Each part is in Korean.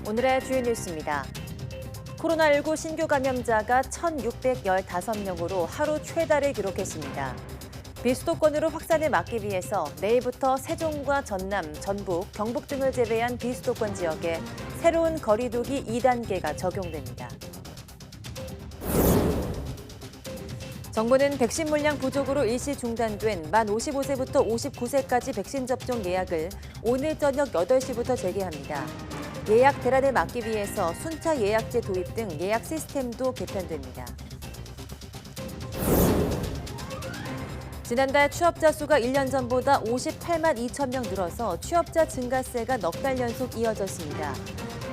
오늘의 주요 뉴스입니다. 코로나19 신규 감염자가 1,615명으로 하루 최다를 기록했습니다. 비수도권으로 확산을 막기 위해서 내일부터 세종과 전남, 전북, 경북 등을 제외한 비수도권 지역에 새로운 거리두기 2단계가 적용됩니다. 정부는 백신 물량 부족으로 일시 중단된 만 55세부터 59세까지 백신 접종 예약을 오늘 저녁 8시부터 재개합니다. 예약 대란을 막기 위해서 순차 예약제 도입 등 예약 시스템도 개편됩니다. 지난달 취업자 수가 1년 전보다 58만 2천 명 늘어서 취업자 증가세가 넉 달 연속 이어졌습니다.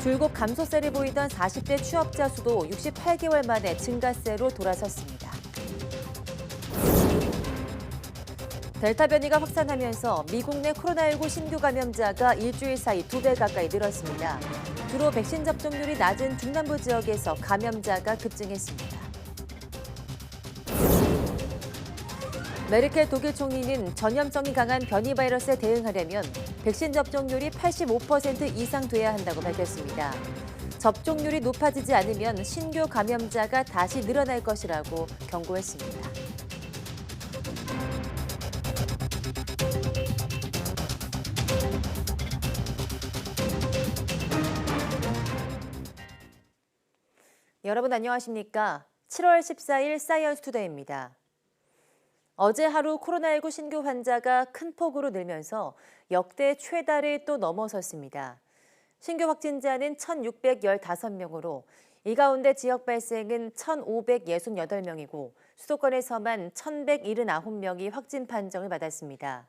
줄곧 감소세를 보이던 40대 취업자 수도 68개월 만에 증가세로 돌아섰습니다. 델타 변이가 확산하면서 미국 내 코로나19 신규 감염자가 일주일 사이 2배 가까이 늘었습니다. 주로 백신 접종률이 낮은 중남부 지역에서 감염자가 급증했습니다. 메르켈 독일 총리는 전염성이 강한 변이 바이러스에 대응하려면 백신 접종률이 85% 이상 돼야 한다고 밝혔습니다. 접종률이 높아지지 않으면 신규 감염자가 다시 늘어날 것이라고 경고했습니다. 여러분 안녕하십니까? 7월 14일 사이언스 투데이입니다. 어제 하루 코로나19 신규 환자가 큰 폭으로 늘면서 역대 최다를 또 넘어섰습니다. 신규 확진자는 1,615명으로 이 가운데 지역 발생은 1,568명이고 수도권에서만 1,179명이 확진 판정을 받았습니다.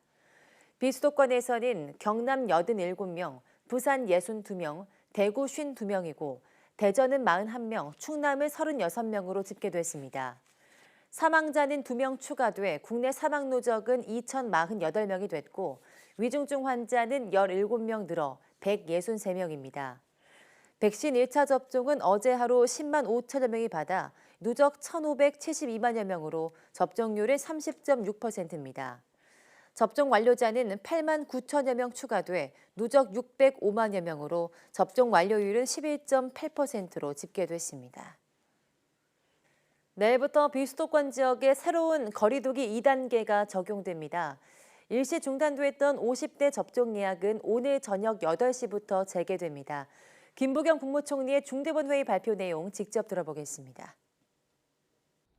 비수도권에서는 경남 87명, 부산 62명, 대구 52명이고 대전은 41명, 충남은 36명으로 집계됐습니다. 사망자는 2명 추가돼 국내 사망 누적은 2,048명이 됐고 위중증 환자는 17명 늘어 163명입니다. 백신 1차 접종은 어제 하루 10만 5천여 명이 받아 누적 1,572만여 명으로 접종률은 30.6%입니다. 접종 완료자는 8만 9천여 명 추가돼 누적 605만여 명으로 접종 완료율은 11.8%로 집계됐습니다. 내일부터 비수도권 지역에 새로운 거리두기 2단계가 적용됩니다. 일시 중단됐던 50대 접종 예약은 오늘 저녁 8시부터 재개됩니다. 김부겸 국무총리의 중대본 회의 발표 내용 직접 들어보겠습니다.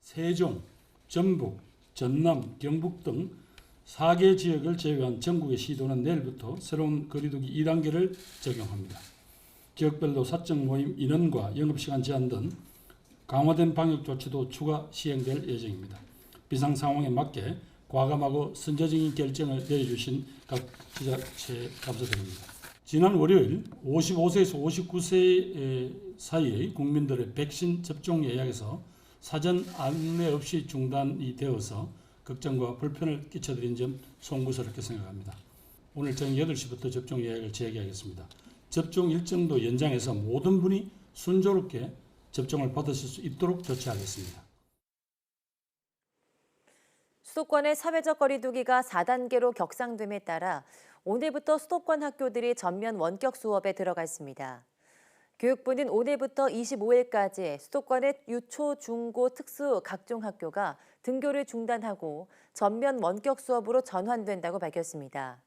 세종, 전북, 전남, 경북 등 4개 지역을 제외한 전국의 시도는 내일부터 새로운 거리두기 2단계를 적용합니다. 지역별로 사적 모임 인원과 영업시간 제한 등 강화된 방역 조치도 추가 시행될 예정입니다. 비상 상황에 맞게 과감하고 선제적인 결정을 내려주신 각 지자체에 감사드립니다. 지난 월요일 55세에서 59세 사이의 국민들의 백신 접종 예약에서 사전 안내 없이 중단이 되어서 걱정과 불편을 끼쳐드린 점 송구스럽게 생각합니다. 오늘 저녁 8시부터 접종 예약을 재개하겠습니다. 접종 일정도 연장해서 모든 분이 순조롭게 접종을 받으실 수 있도록 조치하겠습니다. 수도권의 사회적 거리두기가 4단계로 격상됨에 따라 오늘부터 수도권 학교들이 전면 원격 수업에 들어갔습니다. 교육부는 오늘부터 25일까지 수도권의 유초, 중고, 특수 각종 학교가 등교를 중단하고 전면 원격 수업으로 전환된다고 밝혔습니다.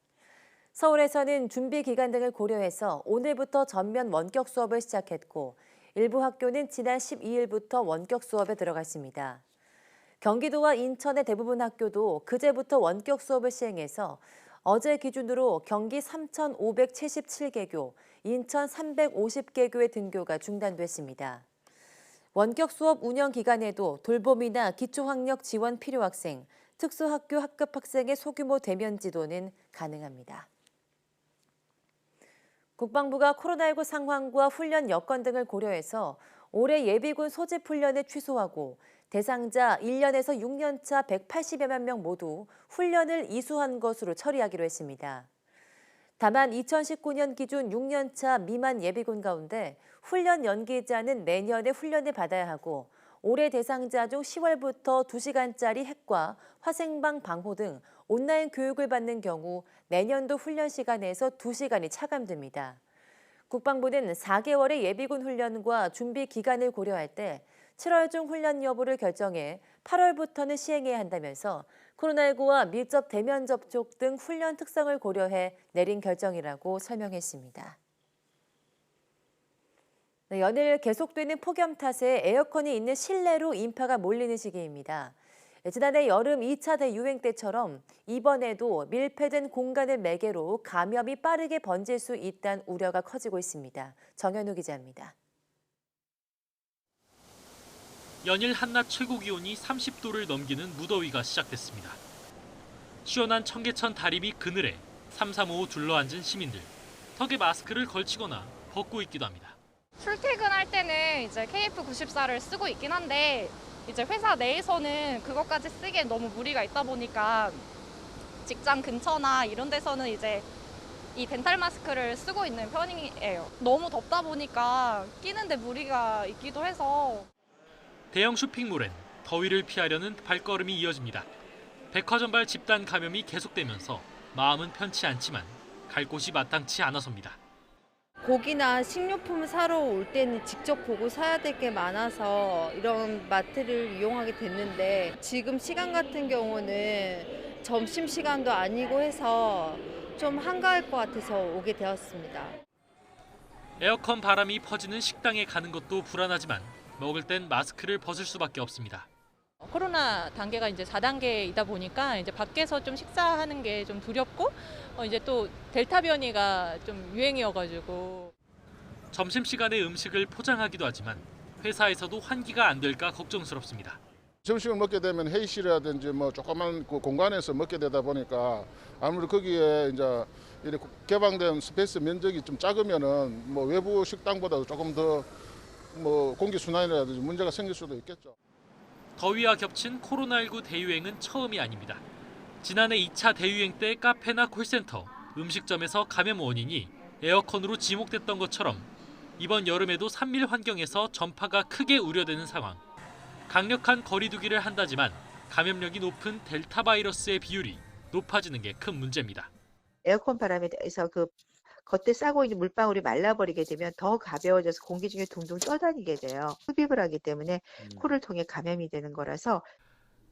서울에서는 준비 기간 등을 고려해서 오늘부터 전면 원격 수업을 시작했고 일부 학교는 지난 12일부터 원격 수업에 들어갔습니다. 경기도와 인천의 대부분 학교도 그제부터 원격 수업을 시행해서 어제 기준으로 경기 3,577개교, 인천 350개교의 등교가 중단됐습니다. 원격 수업 운영 기간에도 돌봄이나 기초학력 지원 필요 학생, 특수학교 학급 학생의 소규모 대면 지도는 가능합니다. 국방부가 코로나19 상황과 훈련 여건 등을 고려해서 올해 예비군 소집 훈련을 취소하고 대상자 1년에서 6년차 180여만 명 모두 훈련을 이수한 것으로 처리하기로 했습니다. 다만 2019년 기준 6년차 미만 예비군 가운데 훈련 연기자는 내년에 훈련을 받아야 하고 올해 대상자 중 10월부터 2시간짜리 핵과 화생방 방호 등 온라인 교육을 받는 경우 내년도 훈련 시간에서 2시간이 차감됩니다. 국방부는 4개월의 예비군 훈련과 준비 기간을 고려할 때 7월 중 훈련 여부를 결정해 8월부터는 시행해야 한다면서 코로나19와 밀접 대면 접촉 등 훈련 특성을 고려해 내린 결정이라고 설명했습니다. 연일 계속되는 폭염 탓에 에어컨이 있는 실내로 인파가 몰리는 시기입니다. 지난해 여름 2차 대유행 때처럼 이번에도 밀폐된 공간을 매개로 감염이 빠르게 번질 수 있다는 우려가 커지고 있습니다. 정현우 기자입니다. 연일 한낮 최고 기온이 30도를 넘기는 무더위가 시작됐습니다. 시원한 청계천 다리미 그늘에 삼삼오오 둘러앉은 시민들. 턱에 마스크를 걸치거나 벗고 있기도 합니다. 출퇴근할 때는 이제 KF94를 쓰고 있긴 한데 이제 회사 내에서는 그것까지 쓰기엔 너무 무리가 있다 보니까 직장 근처나 이런 데서는 이제 이 덴탈 마스크를 쓰고 있는 편이에요. 너무 덥다 보니까 끼는데 무리가 있기도 해서. 대형 쇼핑몰엔 더위를 피하려는 발걸음이 이어집니다. 백화점발 집단 감염이 계속되면서 마음은 편치 않지만 갈 곳이 마땅치 않아서입니다. 고기나 식료품 사러 올 때는 직접 보고 사야 될 게 많아서 이런 마트를 이용하게 됐는데 지금 시간 같은 경우는 점심시간도 아니고 해서 좀 한가할 것 같아서 오게 되었습니다. 에어컨 바람이 퍼지는 식당에 가는 것도 불안하지만 먹을 땐 마스크를 벗을 수밖에 없습니다. 코로나 단계가 이제 4단계이다 보니까 이제 밖에서 좀 식사하는 게 좀 두렵고 이제 또 델타 변이가 좀 유행이어가지고. 점심시간에 음식을 포장하기도 하지만 회사에서도 환기가 안 될까 걱정스럽습니다. 점심을 먹게 되면 회의실이라든지 뭐 조그만 그 공간에서 먹게 되다 보니까 아무래도 거기에 이제 이렇게 개방된 스페이스 면적이 좀 작으면은 뭐 외부 식당보다도 조금 더 뭐 공기 순환이라든지 문제가 생길 수도 있겠죠. 더위와 겹친 코로나19 대유행은 처음이 아닙니다. 지난해 2차 대유행 때 카페나 콜센터, 음식점에서 감염 원인이 에어컨으로 지목됐던 것처럼 이번 여름에도 산밀 환경에서 전파가 크게 우려되는 상황. 강력한 거리 두기를 한다지만 감염력이 높은 델타 바이러스의 비율이 높아지는 게 큰 문제입니다. 에어컨 바람에 대해서 그 겉에 싸고 있는 물방울이 말라버리게 되면 더 가벼워져서 공기 중에 둥둥 떠다니게 돼요. 흡입을 하기 때문에 코를 통해 감염이 되는 거라서.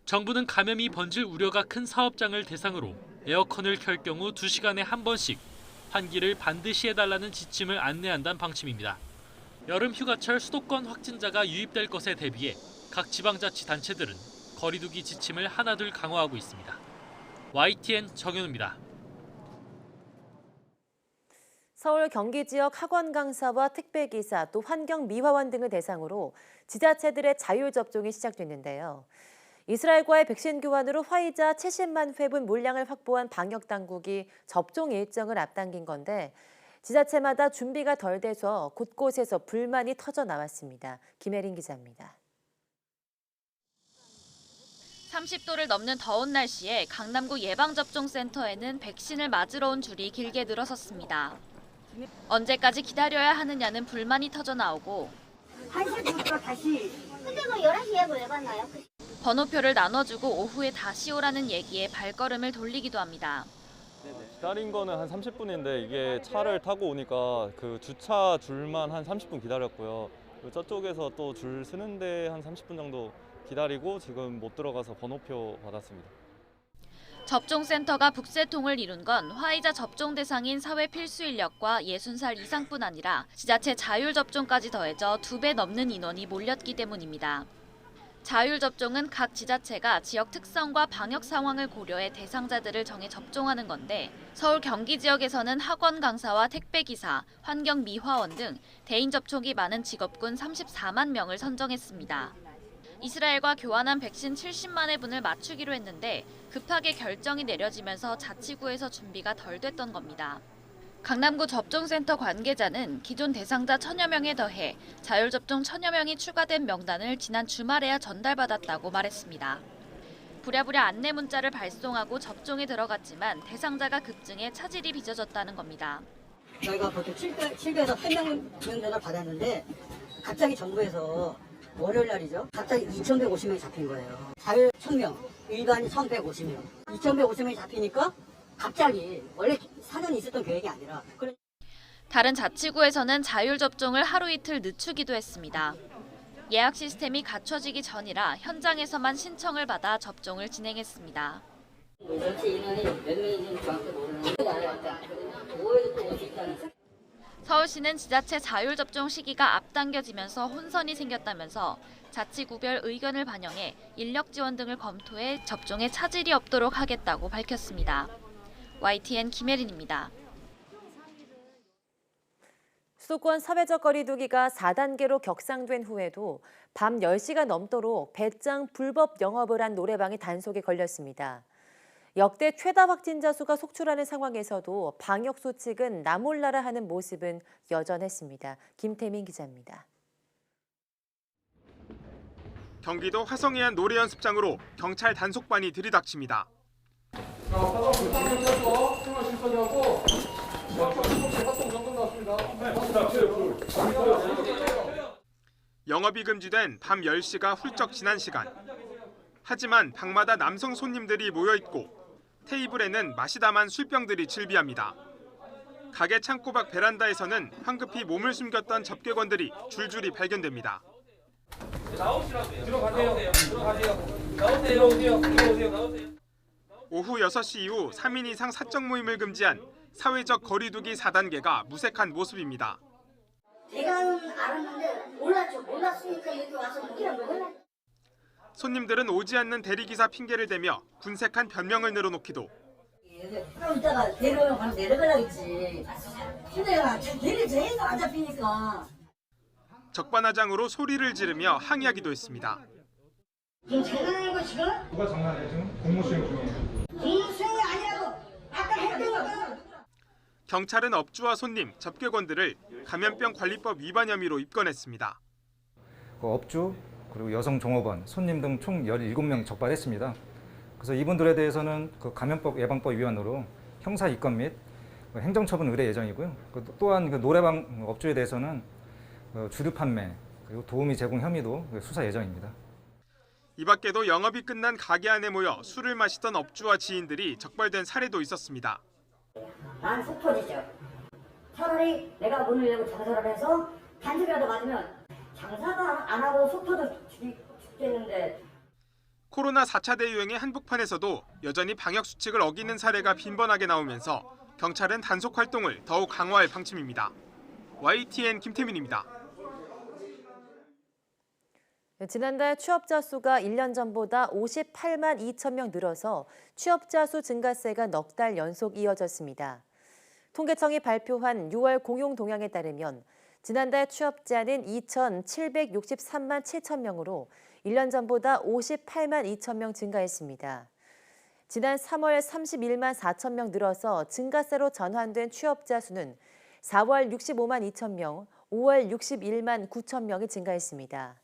정부는 감염이 번질 우려가 큰 사업장을 대상으로 에어컨을 켤 경우 2시간에 한 번씩 환기를 반드시 해달라는 지침을 안내한다는 방침입니다. 여름 휴가철 수도권 확진자가 유입될 것에 대비해 각 지방자치단체들은 거리두기 지침을 하나둘 강화하고 있습니다. YTN 정현우입니다. 서울 경기 지역 학원 강사와 택배기사 또 환경미화원 등을 대상으로 지자체들의 자율 접종이 시작됐는데요. 이스라엘과의 백신 교환으로 화이자 70만 회분 물량을 확보한 방역당국이 접종 일정을 앞당긴 건데 지자체마다 준비가 덜 돼서 곳곳에서 불만이 터져 나왔습니다. 김혜린 기자입니다. 30도를 넘는 더운 날씨에 강남구 예방접종센터에는 백신을 맞으러 온 줄이 길게 늘어섰습니다. 언제까지 기다려야 하느냐는 불만이 터져 나오고 1시부터 다시. 근데 뭐 11시 예약을 왜 받나요? 번호표를 나눠주고 오후에 다시 오라는 얘기에 발걸음을 돌리기도 합니다. 기다린 거는 한 30분인데 이게 차를 타고 오니까 그 주차 줄만 한 30분 기다렸고요. 저쪽에서 또 줄 서는데 한 30분 정도 기다리고 지금 못 들어가서 번호표 받았습니다. 접종센터가 북새통을 이룬 건 화이자 접종 대상인 사회 필수 인력과 60살 이상뿐 아니라 지자체 자율 접종까지 더해져 2배 넘는 인원이 몰렸기 때문입니다. 자율 접종은 각 지자체가 지역 특성과 방역 상황을 고려해 대상자들을 정해 접종하는 건데 서울 경기 지역에서는 학원 강사와 택배기사, 환경미화원 등 대인 접촉이 많은 직업군 34만 명을 선정했습니다. 이스라엘과 교환한 백신 70만 회분을 맞추기로 했는데 급하게 결정이 내려지면서 자치구에서 준비가 덜 됐던 겁니다. 강남구 접종센터 관계자는 기존 대상자 1000여 명에 더해 자율접종 1000여 명이 추가된 명단을 지난 주말에야 전달받았다고 말했습니다. 부랴부랴 안내 문자를 발송하고 접종에 들어갔지만 대상자가 급증해 차질이 빚어졌다는 겁니다. 저희가 보통 700에서 800명 전화를 받았는데 갑자기 정부에서 월요일 날이죠. 갑자기 2150명이 잡힌 거예요. 자율 1000명, 일반 1150명. 2150명이 잡히니까 갑자기 원래 사전에 있었던 계획이 아니라. 다른 자치구에서는 자율 접종을 하루 이틀 늦추기도 했습니다. 예약 시스템이 갖춰지기 전이라 현장에서만 신청을 받아 접종을 진행했습니다. 서울시는 지자체 자율 접종 시기가 앞당겨지면서 혼선이 생겼다면서 자치구별 의견을 반영해 인력 지원 등을 검토해 접종에 차질이 없도록 하겠다고 밝혔습니다. YTN 김혜린입니다. 수도권 사회적 거리 두기가 4단계로 격상된 후에도 밤 10시가 넘도록 배짱 불법 영업을 한 노래방이 단속에 걸렸습니다. 역대 최다 확진자 수가 속출하는 상황에서도 방역 수칙은 나 몰라라 하는 모습은 여전했습니다. 김태민 기자입니다. 경기도 화성의 한 노래 연습장으로 경찰 단속반이 들이닥칩니다. 영업이 금지된 밤 10시가 훌쩍 지난 시간. 하지만 방마다 남성 손님들이 모여있고 테이블에는 마시다만 술병들이 즐비합니다. 가게 창고 밖 베란다에서는 황급히 몸을 숨겼던 접객원들이 줄줄이 발견됩니다. 오후 6시 이후 3인 이상 사적 모임을 금지한 사회적 거리두기 4단계가 무색한 모습입니다. 대강은 알았는데 몰랐으니까 여기 와서 묵이란 거예요. 손님들은 오지 않는 대리기사 핑계를 대며 군색한 변명을 늘어놓기도. 그럼 이따가 내려오면 바로 내려가려겠지. 근데 대리 제일 안 잡히니까. 적반하장으로 소리를 지르며 항의하기도 했습니다. 지금 장난하는 거 지금? 누가 장난해? 지금 공무 수행 중이에요. 공무 수행이 아니라고 아까 했던 거. 경찰은 업주와 손님, 접객원들을 감염병 관리법 위반 혐의로 입건했습니다. 업주 그리고 여성 종업원, 손님 등 총 17명 적발했습니다. 그래서 이분들에 대해서는 그 감염법 예방법 위반으로 형사 입건 및 행정처분 의뢰 예정이고요. 또한 그 노래방 업주에 대해서는 주류 판매 그리고 도우미 제공 혐의도 수사 예정입니다. 이 밖에도 영업이 끝난 가게 안에 모여 술을 마시던 업주와 지인들이 적발된 사례도 있었습니다. 난 속 터지죠. 차라리 내가 문을 열고 장사를 해서 단속이라도 맞으면 장사가 안 하고 속 터져 죽겠는데. 코로나 4차 대유행의 한복판에서도 여전히 방역 수칙을 어기는 사례가 빈번하게 나오면서 경찰은 단속 활동을 더욱 강화할 방침입니다. YTN 김태민입니다. 지난달 취업자 수가 1년 전보다 58만 2천 명 늘어서 취업자 수 증가세가 넉 달 연속 이어졌습니다. 통계청이 발표한 6월 공용 동향에 따르면 지난달 취업자는 2,763만 7천 명으로 1년 전보다 58만 2천 명 증가했습니다. 지난 3월 31만 4천 명 늘어서 증가세로 전환된 취업자 수는 4월 65만 2천 명, 5월 61만 9천 명이 증가했습니다.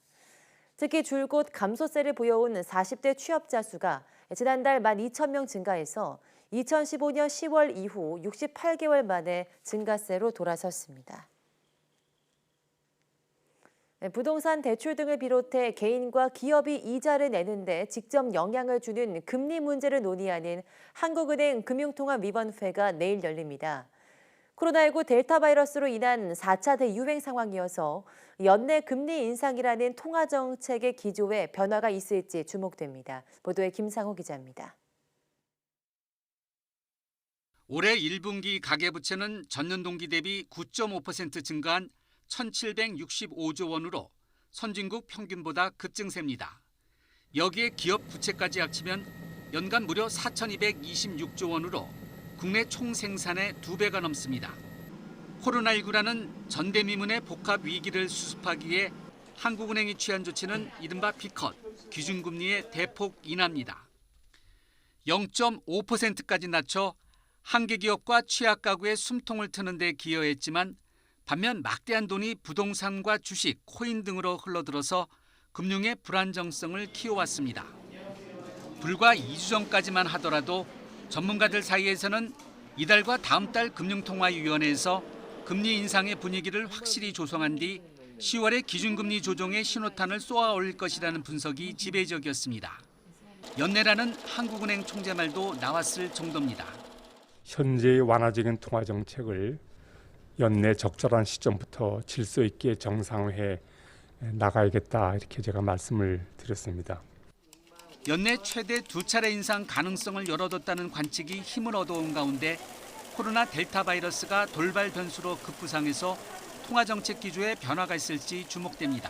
특히 줄곧 감소세를 보여온 40대 취업자 수가 지난달 12,000명 증가해서 2015년 10월 이후 68개월 만에 증가세로 돌아섰습니다. 부동산 대출 등을 비롯해 개인과 기업이 이자를 내는데 직접 영향을 주는 금리 문제를 논의하는 한국은행 금융통화위원회가 내일 열립니다. 코로나19 델타 바이러스로 인한 4차 대유행 상황이어서 연내 금리 인상이라는 통화정책의 기조에 변화가 있을지 주목됩니다. 보도에 김상호 기자입니다. 올해 1분기 가계부채는 전년 동기 대비 9.5% 증가한 1,765조 원으로 선진국 평균보다 급증세입니다. 여기에 기업 부채까지 합치면 연간 무려 4,226조 원으로 국내 총 생산의 2배가 넘습니다. 코로나19라는 전대미문의 복합 위기를 수습하기 위해 한국은행이 취한 조치는 이른바 B컷, 기준금리의 대폭 인하입니다. 0.5%까지 낮춰 한계 기업과 취약 가구의 숨통을 트는 데 기여했지만 반면 막대한 돈이 부동산과 주식, 코인 등으로 흘러들어서 금융의 불안정성을 키워왔습니다. 불과 2주 전까지만 하더라도 전문가들 사이에서는 이달과 다음 달 금융통화위원회에서 금리 인상의 분위기를 확실히 조성한 뒤 10월에 기준금리 조정의 신호탄을 쏘아 올릴 것이라는 분석이 지배적이었습니다. 연내라는 한국은행 총재 말도 나왔을 정도입니다. 현재의 완화적인 통화정책을 연내 적절한 시점부터 질서 있게 정상화해 나가야겠다 이렇게 제가 말씀을 드렸습니다. 연내 최대 2차례 인상 가능성을 열어뒀다는 관측이 힘을 얻어온 가운데 코로나 델타 바이러스가 돌발 변수로 급부상해서 통화정책 기조에 변화가 있을지 주목됩니다.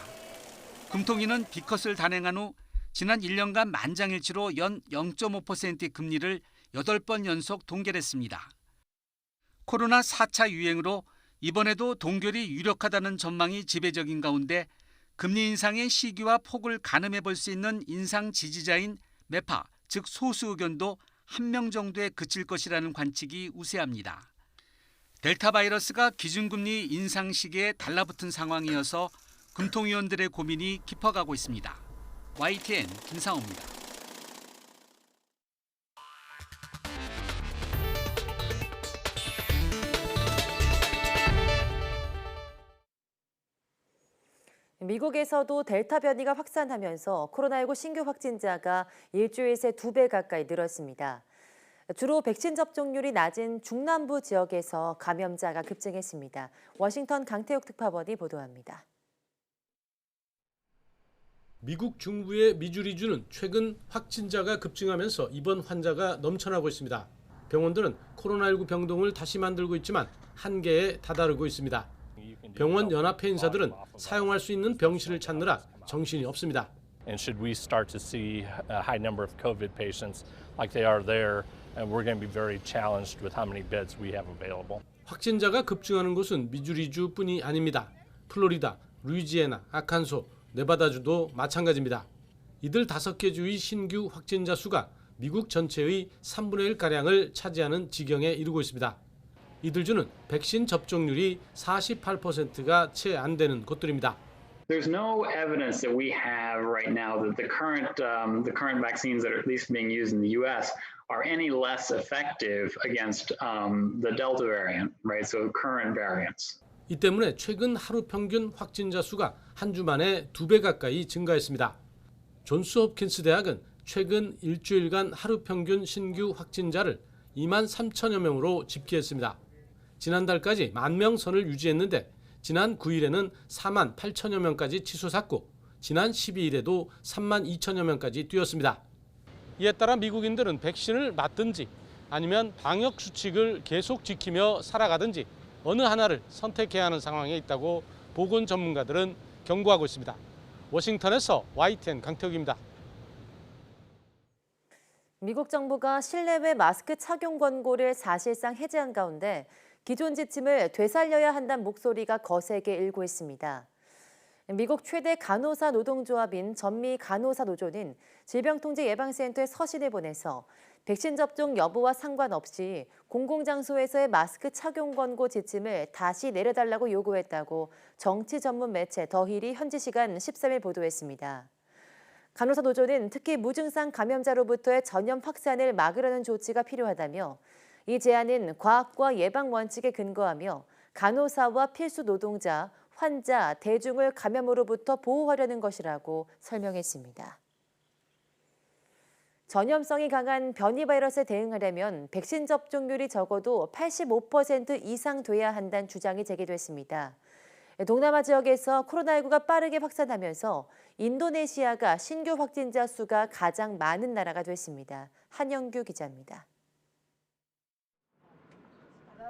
금통위는 B컷을 단행한 후 지난 1년간 만장일치로 연 0.5%의 금리를 8번 연속 동결했습니다. 코로나 4차 유행으로 이번에도 동결이 유력하다는 전망이 지배적인 가운데 금리 인상의 시기와 폭을 가늠해 볼 수 있는 인상 지지자인 매파, 즉 소수 의견도 1명 정도에 그칠 것이라는 관측이 우세합니다. 델타 바이러스가 기준금리 인상 시기에 달라붙은 상황이어서 금통위원들의 고민이 깊어가고 있습니다. YTN 김상호입니다. 미국에서도 델타 변이가 확산하면서 코로나19 신규 확진자가 일주일 새 2배 가까이 늘었습니다. 주로 백신 접종률이 낮은 중남부 지역에서 감염자가 급증했습니다. 워싱턴 강태욱 특파원이 보도합니다. 미국 중부의 미주리주는 최근 확진자가 급증하면서 입원 환자가 넘쳐나고 있습니다. 병원들은 코로나19 병동을 다시 만들고 있지만 한계에 다다르고 있습니다. 병원 연합회 인사들은 사용할 수 있는 병실을 찾느라 정신이 없습니다. And should we start to see a high number of COVID patients like they are there, and we're going to be very challenged with how many beds we have available. 확진자가 급증하는 곳은 미주리주뿐이 아닙니다. 플로리다, 루이지애나, 아칸소, 네바다주도 마찬가지입니다. 이들 5개 주의 신규 확진자 수가 미국 전체의 3분의 1가량을 차지하는 지경에 이르고 있습니다. 이들 주는 백신 접종률이 48%가 채 안 되는 곳들입니다. There's no evidence that we have right now that the current vaccines that are at least being used in the U.S. are any less effective against the Delta variant, right? So current variants. 이 때문에 최근 하루 평균 확진자 수가 한 주 만에 2배 가까이 증가했습니다. 존스 홉킨스 대학은 최근 일주일간 하루 평균 신규 확진자를 2만 3천여 명으로 집계했습니다. 지난달까지 10,000명 선을 유지했는데 지난 9일에는 4만 8천여 명까지 치솟았고 지난 12일에도 3만 2천여 명까지 뛰었습니다. 이에 따라 미국인들은 백신을 맞든지 아니면 방역 수칙을 계속 지키며 살아가든지 어느 하나를 선택해야 하는 상황에 있다고 보건 전문가들은 경고하고 있습니다. 워싱턴에서 YTN 강태욱입니다. 미국 정부가 실내외 마스크 착용 권고를 사실상 해제한 가운데 기존 지침을 되살려야 한다는 목소리가 거세게 일고 있습니다. 미국 최대 간호사 노동조합인 전미 간호사 노조는 질병통제예방센터에 서신을 보내서 백신 접종 여부와 상관없이 공공장소에서의 마스크 착용 권고 지침을 다시 내려달라고 요구했다고 정치 전문 매체 더힐이 현지 시간 13일 보도했습니다. 간호사 노조는 특히 무증상 감염자로부터의 전염 확산을 막으려는 조치가 필요하다며 이 제안은 과학과 예방 원칙에 근거하며 간호사와 필수 노동자, 환자, 대중을 감염으로부터 보호하려는 것이라고 설명했습니다. 전염성이 강한 변이 바이러스에 대응하려면 백신 접종률이 적어도 85% 이상 돼야 한다는 주장이 제기됐습니다. 동남아 지역에서 코로나19가 빠르게 확산하면서 인도네시아가 신규 확진자 수가 가장 많은 나라가 됐습니다. 한영규 기자입니다.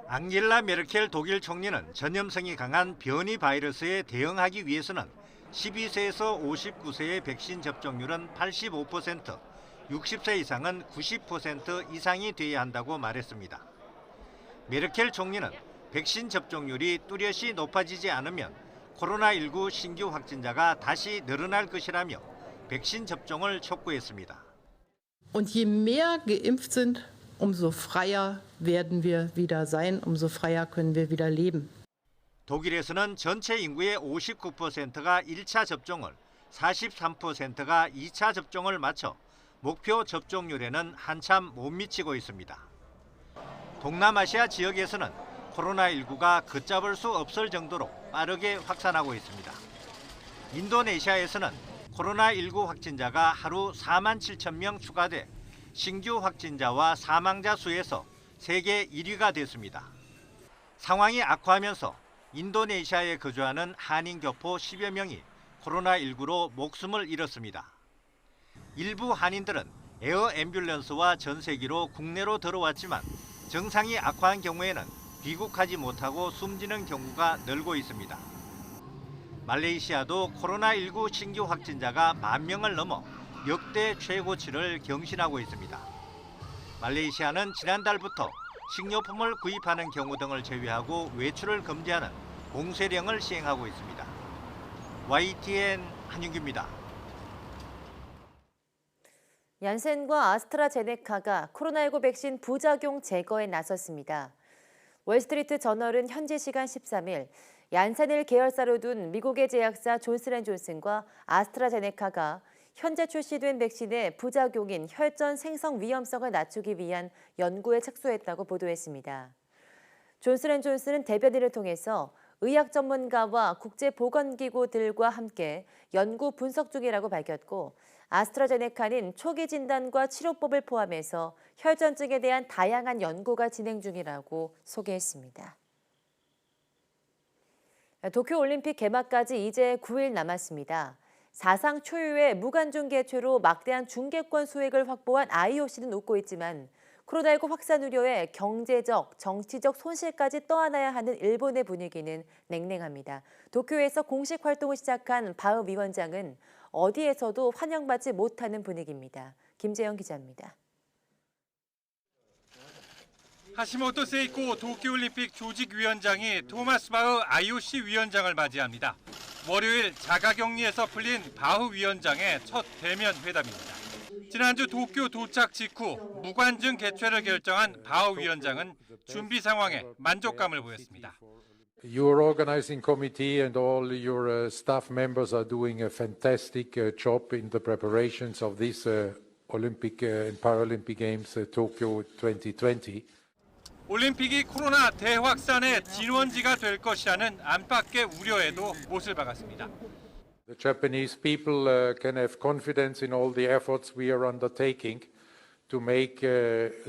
앙겔라 메르켈 독일 총리는 전염성이 강한 변이 바이러스에 대응하기 위해서는 12세에서 59세의 백신 접종률은 85%, 60세 이상은 90% 이상이 돼야 한다고 말했습니다. 메르켈 총리는 백신 접종률이 뚜렷이 높아지지 않으면 코로나19 신규 확진자가 다시 늘어날 것이라며 백신 접종을 촉구했습니다. Und je mehr geimpft sind, umso freier werden wir wieder sein, umso freier können wir wieder leben. 독일에서는 전체 인구의 59%가 1차 접종을, 43%가 2차 접종을 마쳐 목표 접종률에는 한참 못 미치고 있습니다. 동남아시아 지역에서는 코로나19가 걷잡을 수 없을 정도로 빠르게 확산하고 있습니다. 인도네시아에서는 코로나19 확진자가 하루 4만 7천 명 추가돼 신규 확진자와 사망자 수에서 세계 1위가 됐습니다. 상황이 악화하면서 인도네시아에 거주하는 한인 교포 10여 명이 코로나19로 목숨을 잃었습니다. 일부 한인들은 에어 앰뷸런스와 전세기로 국내로 들어왔지만 증상이 악화한 경우에는 귀국하지 못하고 숨지는 경우가 늘고 있습니다. 말레이시아도 코로나19 신규 확진자가 10,000명을 넘어 역대 최고치를 경신하고 있습니다. 말레이시아는 지난달부터 식료품을 구입하는 경우 등을 제외하고 외출을 금지하는 봉쇄령을 시행하고 있습니다. YTN 한윤규입니다. 얀센과 아스트라제네카가 코로나19 백신 부작용 제거에 나섰습니다. 월스트리트 저널은 현지 시간 13일 얀센을 계열사로 둔 미국의 제약사 존슨앤존슨과 아스트라제네카가 현재 출시된 백신의 부작용인 혈전 생성 위험성을 낮추기 위한 연구에 착수했다고 보도했습니다. 존슨앤존슨은 대변인을 통해서 의학 전문가와 국제보건기구들과 함께 연구 분석 중이라고 밝혔고, 아스트라제네카는 초기 진단과 치료법을 포함해서 혈전증에 대한 다양한 연구가 진행 중이라고 소개했습니다. 도쿄올림픽 개막까지 이제 9일 남았습니다. 사상 초유의 무관중 개최로 막대한 중계권 수익을 확보한 IOC는 웃고 있지만 코로나19 확산 우려에 경제적, 정치적 손실까지 떠안아야 하는 일본의 분위기는 냉랭합니다. 도쿄에서 공식 활동을 시작한 바흐 위원장은 어디에서도 환영받지 못하는 분위기입니다. 김재영 기자입니다. 하시모토 세이코 도쿄올림픽 조직위원장이 토마스 바흐 IOC 위원장을 맞이합니다. 월요일 자가격리에서 풀린 바흐 위원장의 첫 대면 회담입니다. 지난주 도쿄 도착 직후 무관중 개최를 결정한 바흐 위원장은 준비 상황에 만족감을 보였습니다. Your organizing committee and all your staff members are doing a fantastic job in the preparations of this Olympic and Paralympic Games Tokyo 2020. 올림픽이 코로나 대확산의 진원지가 될 것이라는 안팎의 우려에도 못을 박았습니다. The Japanese people can have confidence in all the efforts we are undertaking to make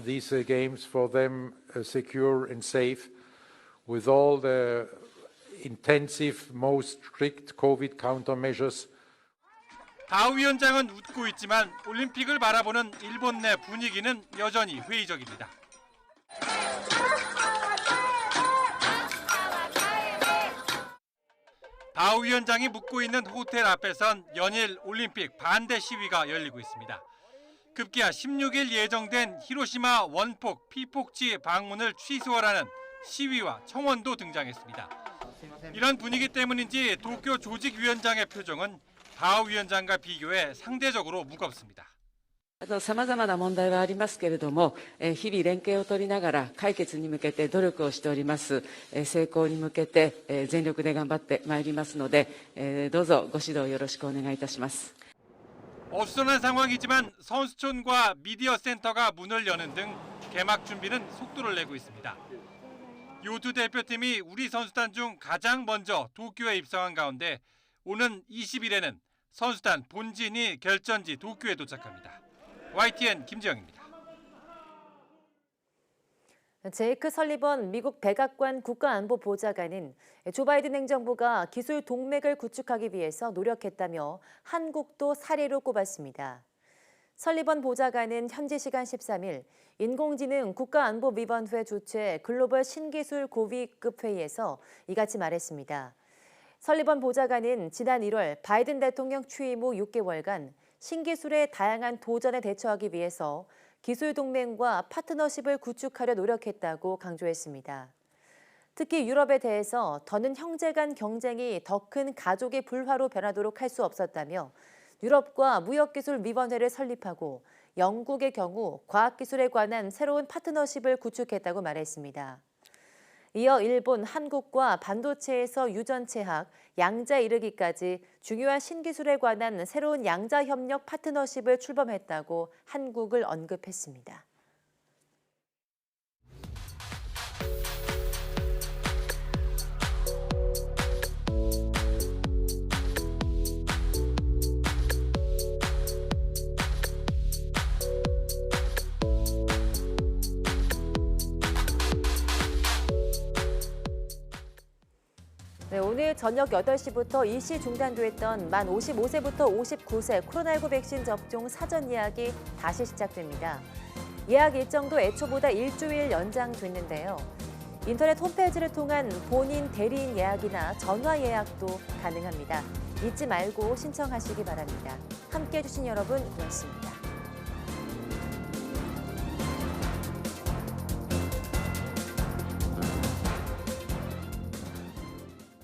these games for them secure and safe with all the intensive, most strict COVID countermeasures. 바흐 위원장은 웃고 있지만 올림픽을 바라보는 일본 내 분위기는 여전히 회의적입니다. 바흐 위원장이 묵고 있는 호텔 앞에선 연일 올림픽 반대 시위가 열리고 있습니다. 급기야 16일 예정된 히로시마 원폭 피폭지 방문을 취소하라는 시위와 청원도 등장했습니다. 이런 분위기 때문인지 도쿄 조직위원장의 표정은 바흐 위원장과 비교해 상대적으로 무겁습니다. 様々な問題はありますけれども、日々連携を取りながら解決に向けて努力をしております。成功に向けて全力で頑張ってまいりますので、どうぞご指導よろしくお願いいたします。 어수선한 상황이지만 선수촌과 미디어 센터가 문을 여는 등 개막 준비는 속도를 내고 있습니다. 요두 대표팀이 우리 선수단 중 가장 먼저 도쿄에 입성한 가운데 오는 20일에는 선수단 본진이 결전지 도쿄에 도착합니다. YTN 김지영입니다. 제이크 설리번 미국 백악관 국가안보보좌관은 조 바이든 행정부가 기술 동맹을 구축하기 위해서 노력했다며 한국도 사례로 꼽았습니다. 설리번 보좌관은 현지 시간 13일 인공지능 국가안보위원회 주최 글로벌 신기술 고위급 회의에서 이같이 말했습니다. 설리번 보좌관은 지난 1월 바이든 대통령 취임 후 6개월간 신기술의 다양한 도전에 대처하기 위해서 기술 동맹과 파트너십을 구축하려 노력했다고 강조했습니다. 특히 유럽에 대해서 더는 형제 간 경쟁이 더 큰 가족의 불화로 변하도록 할 수 없었다며 유럽과 무역기술위원회를 설립하고 영국의 경우 과학기술에 관한 새로운 파트너십을 구축했다고 말했습니다. 이어 일본, 한국과 반도체에서 유전체학, 양자 이르기까지 중요한 신기술에 관한 새로운 양자 협력 파트너십을 출범했다고 한국을 언급했습니다. 네, 오늘 저녁 8시부터 일시 중단됐던 만 55세부터 59세 코로나19 백신 접종 사전 예약이 다시 시작됩니다. 예약 일정도 애초보다 일주일 연장됐는데요. 인터넷 홈페이지를 통한 본인 대리인 예약이나 전화 예약도 가능합니다. 잊지 말고 신청하시기 바랍니다. 함께해 주신 여러분 고맙습니다.